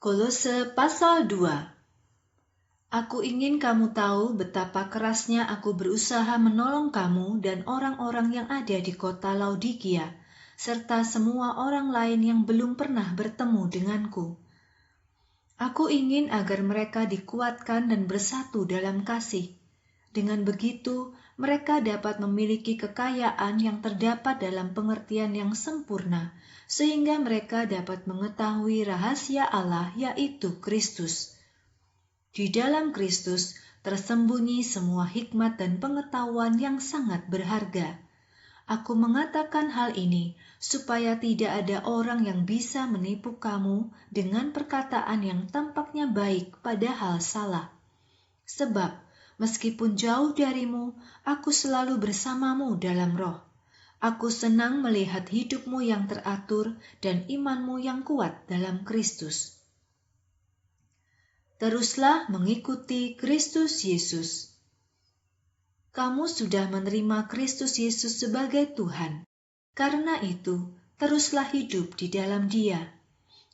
Kolose pasal 2. Aku ingin kamu tahu betapa kerasnya aku berusaha menolong kamu dan orang-orang yang ada di kota Laodikia, serta semua orang lain yang belum pernah bertemu denganku. Aku ingin agar mereka dikuatkan dan bersatu dalam kasih. Dengan begitu, mereka dapat memiliki kekayaan yang terdapat dalam pengertian yang sempurna, sehingga mereka dapat mengetahui rahasia Allah, yaitu Kristus. Di dalam Kristus tersembunyi semua hikmat dan pengetahuan yang sangat berharga. Aku mengatakan hal ini supaya tidak ada orang yang bisa menipu kamu dengan perkataan yang tampaknya baik padahal salah. Sebab meskipun jauh darimu, aku selalu bersamamu dalam roh. Aku senang melihat hidupmu yang teratur dan imanmu yang kuat dalam Kristus. Teruslah mengikuti Kristus Yesus. Kamu sudah menerima Kristus Yesus sebagai Tuhan. Karena itu, teruslah hidup di dalam Dia.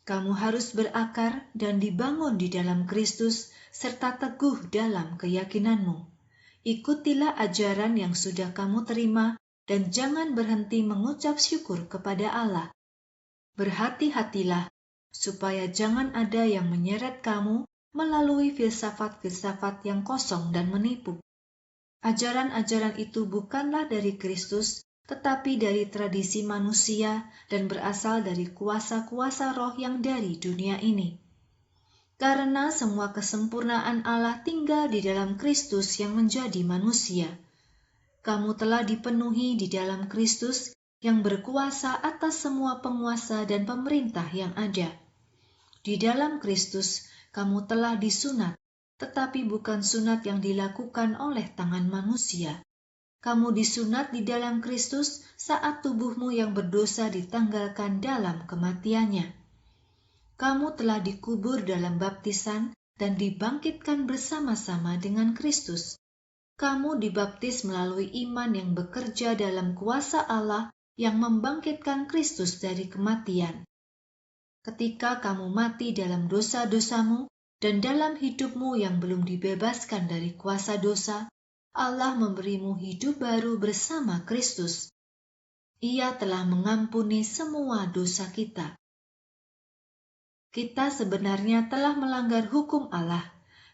Kamu harus berakar dan dibangun di dalam Kristus serta teguh dalam keyakinanmu. Ikutilah ajaran yang sudah kamu terima dan jangan berhenti mengucap syukur kepada Allah. Berhati-hatilah supaya jangan ada yang menyeret kamu melalui filsafat-filsafat yang kosong dan menipu. Ajaran-ajaran itu bukanlah dari Kristus, tetapi dari tradisi manusia dan berasal dari kuasa-kuasa roh yang dari dunia ini. Karena semua kesempurnaan Allah tinggal di dalam Kristus yang menjadi manusia. Kamu telah dipenuhi di dalam Kristus yang berkuasa atas semua penguasa dan pemerintah yang ada. Di dalam Kristus, kamu telah disunat, tetapi bukan sunat yang dilakukan oleh tangan manusia. Kamu disunat di dalam Kristus saat tubuhmu yang berdosa ditanggalkan dalam kematiannya. Kamu telah dikubur dalam baptisan dan dibangkitkan bersama-sama dengan Kristus. Kamu dibaptis melalui iman yang bekerja dalam kuasa Allah yang membangkitkan Kristus dari kematian. Ketika kamu mati dalam dosa-dosamu dan dalam hidupmu yang belum dibebaskan dari kuasa dosa, Allah memberimu hidup baru bersama Kristus. Ia telah mengampuni semua dosa kita. Kita sebenarnya telah melanggar hukum Allah,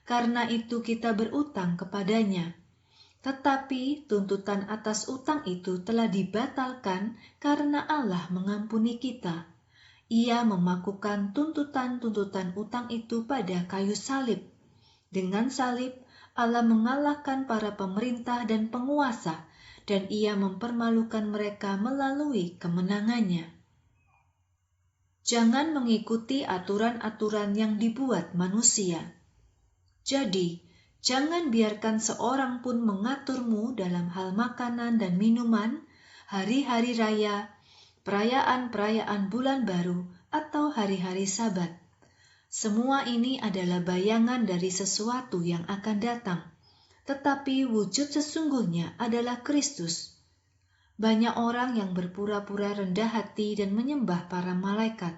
karena itu kita berutang kepadanya. Tetapi tuntutan atas utang itu telah dibatalkan karena Allah mengampuni kita. Ia memakukan tuntutan-tuntutan utang itu pada kayu salib. Dengan salib, Allah mengalahkan para pemerintah dan penguasa, dan Ia mempermalukan mereka melalui kemenangannya. Jangan mengikuti aturan-aturan yang dibuat manusia. Jadi, jangan biarkan seorang pun mengaturmu dalam hal makanan dan minuman, hari-hari raya, perayaan-perayaan bulan baru, atau hari-hari Sabat. Semua ini adalah bayangan dari sesuatu yang akan datang, tetapi wujud sesungguhnya adalah Kristus. Banyak orang yang berpura-pura rendah hati dan menyembah para malaikat.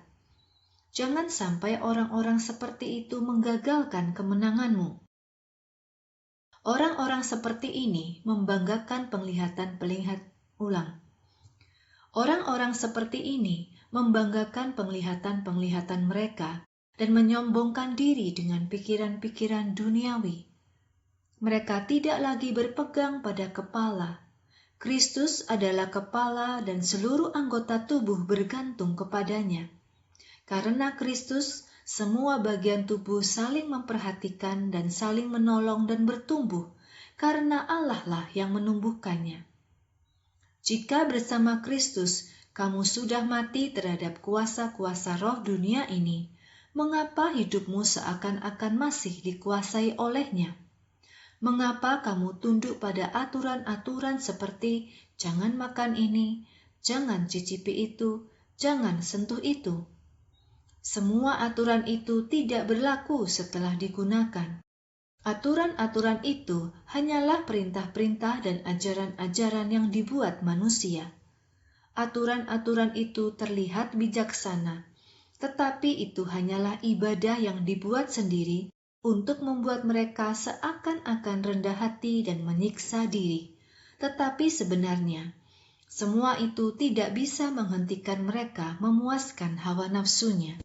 Jangan sampai orang-orang seperti itu menggagalkan kemenanganmu. Orang-orang seperti ini membanggakan Orang-orang seperti ini membanggakan penglihatan-penglihatan mereka dan menyombongkan diri dengan pikiran-pikiran duniawi. Mereka tidak lagi berpegang pada kepala. Kristus adalah kepala dan seluruh anggota tubuh bergantung kepadanya. Karena Kristus, semua bagian tubuh saling memperhatikan dan saling menolong dan bertumbuh, karena Allah lah yang menumbuhkannya. Jika bersama Kristus kamu sudah mati terhadap kuasa-kuasa roh dunia ini, mengapa hidupmu seakan-akan masih dikuasai olehnya? Mengapa kamu tunduk pada aturan-aturan seperti jangan makan ini, jangan cicipi itu, jangan sentuh itu? Semua aturan itu tidak berlaku setelah digunakan. Aturan-aturan itu hanyalah perintah-perintah dan ajaran-ajaran yang dibuat manusia. Aturan-aturan itu terlihat bijaksana, Tetapi itu hanyalah ibadah yang dibuat sendiri untuk membuat mereka seakan-akan rendah hati dan menyiksa diri. Tetapi sebenarnya, semua itu tidak bisa menghentikan mereka memuaskan hawa nafsunya.